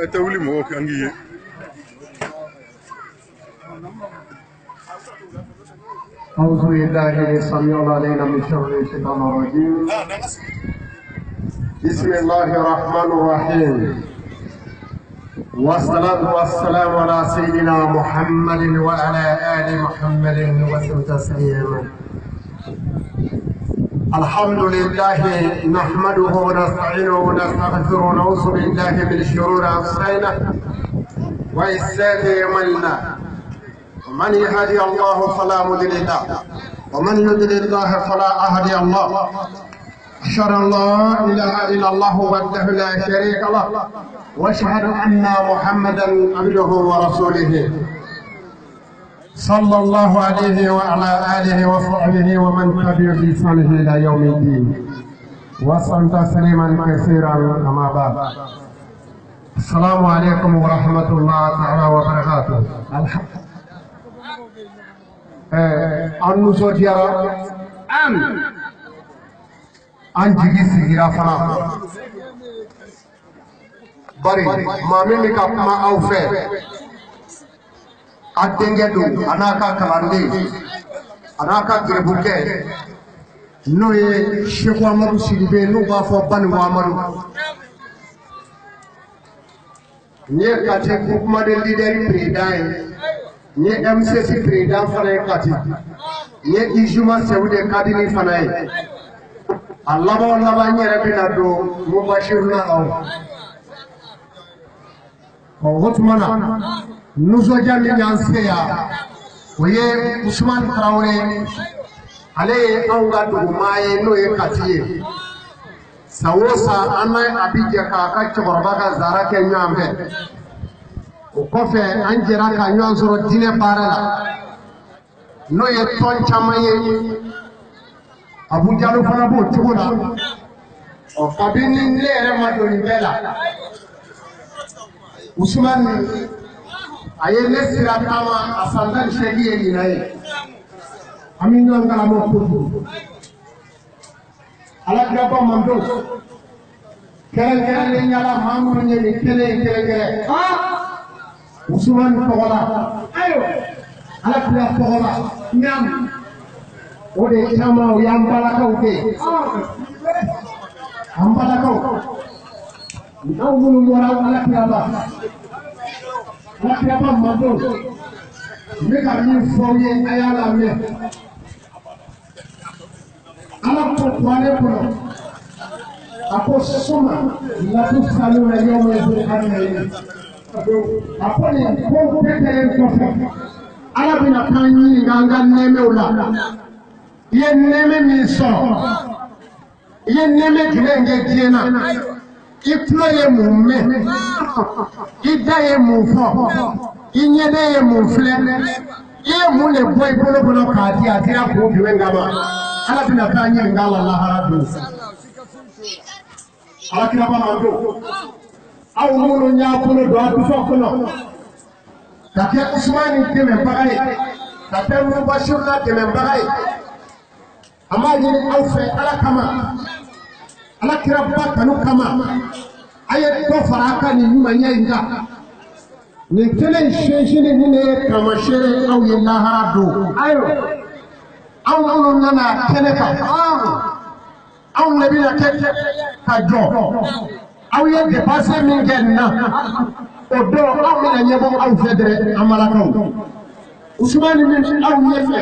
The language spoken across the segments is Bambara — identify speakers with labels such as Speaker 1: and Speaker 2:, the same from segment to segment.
Speaker 1: Atawuli mo kangiye.
Speaker 2: أعوذ بالله السميع العليم من شر الشيطان الرجيم. بسم الله الرحمن الرحيم. والصلاة والسلام على سيدنا محمد وعلى آل محمد وسلم تسليما. الحمد لله نحمده ونستعينه ونستغفره ونعوذ بالله من شرور أنفسنا وسيئات أعمالنا. من يهدي الله فلا مضل له ومن يضلل الله فلا هادي له. أشهد أن لا إله إلا الله وحده لا شريك له وأشهد أن محمدا عبده ورسوله صلى الله عليه وعلى آله وصحبه ومن تبعه بإحسانه إلى يوم الدين. وسلم تسليما كثيرا أما بعد. السلام عليكم ورحمة الله تعالى وبركاته. Annu diara an jigi sigira fana bari maami mi ka kuma aw fɛ a denkɛ don a n'a ka kalanden a n'a ka gerebukɛ n'o ye Cheiko Amadou Sidibe n'u b'a fɔ banigo Amadou. N ye kati groupement de leader président ye. N ye MCC président fana ye kati. N ye Ijuma Sewu de kadini fana ye. A laban laban n yɛrɛ bɛna don Mubashiru la aw. O tuma na nisɔndiya min y'an se yan o ye Usumani Tarawele ale ye anw ka dugumaa ye n'o ye kati ye. San o san an n'a bi jɛ k'a ka cɛkɔrɔba ka zara kɛ ɲɔgɔn fɛ. O kɔfɛ an jɛra ka ɲɔgɔn sɔrɔ diinɛ baara la n'o ye tɔn caman ye. Abu Jalo fana b'o cogo la. Kabini ne yɛrɛ ma don nin bɛɛ la Usumani a ye ne sira taama a san 18 ye ɲinan ye. An bɛ ɲɔgɔn kalama kojugu. Alakiraba man don kɛrɛnkɛrɛnnenya la maa minnu ye nin kelen kɛrɛnkɛrɛn. Usumani tɔgɔ la Alakira tɔgɔ la ɲam o de caman o y'an balakaw de ye. An balakaw n'aw minnu bɔra Alakiraba man don n bɛ ka min fɔ aw ye a y'a lamɛn. Ala ko kuranɛ kɔnɔ a ko suma latus'aluna yawma idhin 'anil na'im. A ko nin ko bɛɛ kɛlen kɔfɛ Ala bɛna k'an ɲininka an ka nɛɛmɛw la. I ye nɛɛmɛ min sɔrɔ i ye nɛɛmɛ jumɛn kɛ diɲɛ na? I tulo ye mun mɛn? I da ye mun fɔ? I ɲɛda ye mun filɛ? I ye mun de bɔ i bolo kɔnɔ k'a di a dira kun jumɛn kama? Ala bɛna k'an ɲininka a la lahara don. Alakiraba man don aw minnu y'a bolo don a dufa kɔnɔ ka kɛ Usumani dɛmɛbaga ye ka kɛ Mubashiru la dɛmɛbaga ye. An b'a ɲini aw fɛ Ala kama Alakiraba kanu kama a ye dɔ fara a kan nin ɲumanya in kan. Nin kelen sinsinni ni ne ye taamasiyɛn aw ye lahara don. Aw minnu nana kɛnɛ kan anw de bɛna kɛ ka jɔ. Aw ye dépense min kɛ nin na o don aw bɛna ɲɛbɔ aw fɛ dɛ an balakaw. Usumani min aw ɲɛfɛ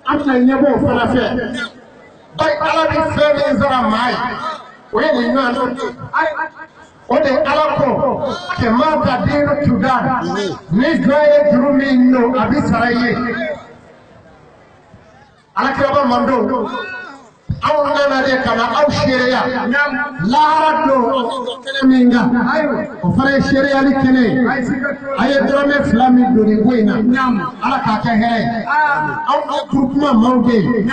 Speaker 2: an bɛna ɲɛbɔ o fana fɛ. Bari Ala bɛ fɛn min sara maa ye o ye nin ɲɔgɔn ye. O de Ala ko kɛmɛ ka den tuda ni jɔ ye juru min ɲɔ a bɛ sara i ye. Alakiraba man don aw nana de ka na aw seereya lahara don min kan o fana ye seereyali kɛnɛ ye. A ye dɔrɔmɛ 2 min don nin ko in na Ala k'a kɛ hɛrɛ ye. Aw ka groupement maaw bɛ yen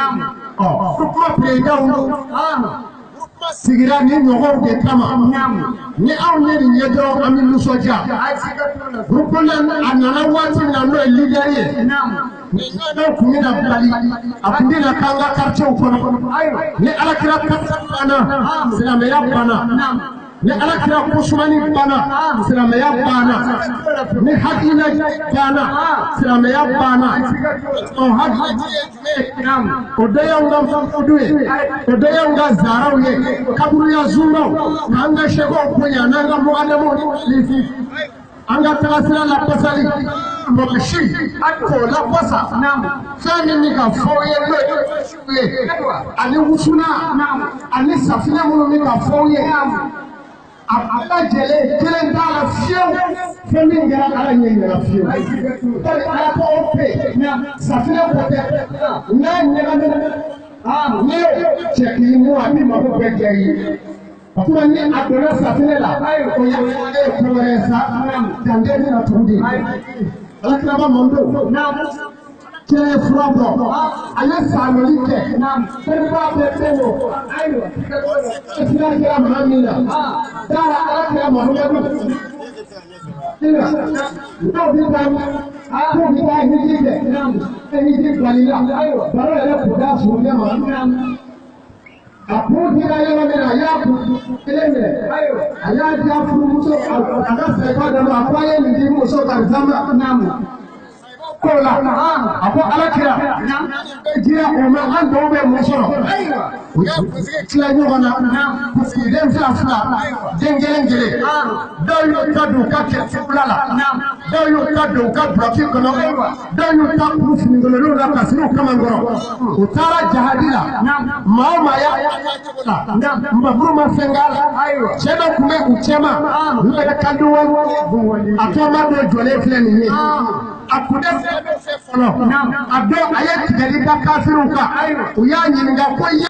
Speaker 2: groupement présidents sigira ni ɲɔgɔnw de kama. Ni anw ye nin ye dɔrɔn an bɛ nisɔndiya. Groupement a nana waati min na n'o ye leader ye. N'o tun bɛna bali a tun bɛna k'an ka quartier kɔnɔ. Ni Alakira kasa banna silamɛya banna ni alakira kusumani bana silamɛya bana ni hakilina bana silamɛya bana o hakilina o dɔ y'anw ka fudu ye o dɔ y'anw ka zaraw ye kaburuya zunnaw k'an ka sɛgɛw bonya n'an ka mɔgɔdɛmɛw lisi an ka taga sira la pasali mɔgɔ si k'o la pasa fɛn min bɛ ka fɔ ye n'o ye ani wusuna ani safinɛ minnu bɛ ka fɔ ye ala jɛlen kelen t'a la fiyewu fɛn min kɛra ala ɲɛ ɲɛna fiyewu ala t'o pe safinɛ ko tɛ n'a ɲagamina ne cɛ k'i mu a bɛ mako bɛɛ kɛ ye kuma ni a donna safinɛ la o ye ko wɛrɛ sa danbe bɛna tugu de ala kiraba mɔndo cɛ ye fura bɔ a ye faamuli kɛ fɛnba bɛ fɛn o sira kɛra maa min na taara ala kɛra mahamadu dɔw bɛ taa hiji kɛ hiji balila baro yɛrɛ kun da surunɛ ma a kun dira yɔrɔ min na a y'a kun kelen minɛ a y'a di a furumuso a ka fɛɛrɛ dɔ ma a ko a ye nin di muso ka zama ko la a ko ala kira jira o ma an dɔw bɛ mun sɔrɔ tila ɲɔgɔn na den fila den kelen dɔw y'u ta don u ka kɛrɛfɛ la dɔw y'u ta don u ka bulaki kɔnɔ dɔw y'u ta kuru finikolonninw la ka siri u kamankɔrɔ u taara jahadi la maa o maa y'a cogo la nbaburu ma fɛn k'a la cɛ dɔ tun bɛ u cɛma u yɛrɛ ka di wari a tɔma dɔ jɔlen filɛ nin ye a kun tɛ fɛn fɔlɔ a dɔw a ye tigɛli da kafiriw kan u y'a ɲininka ko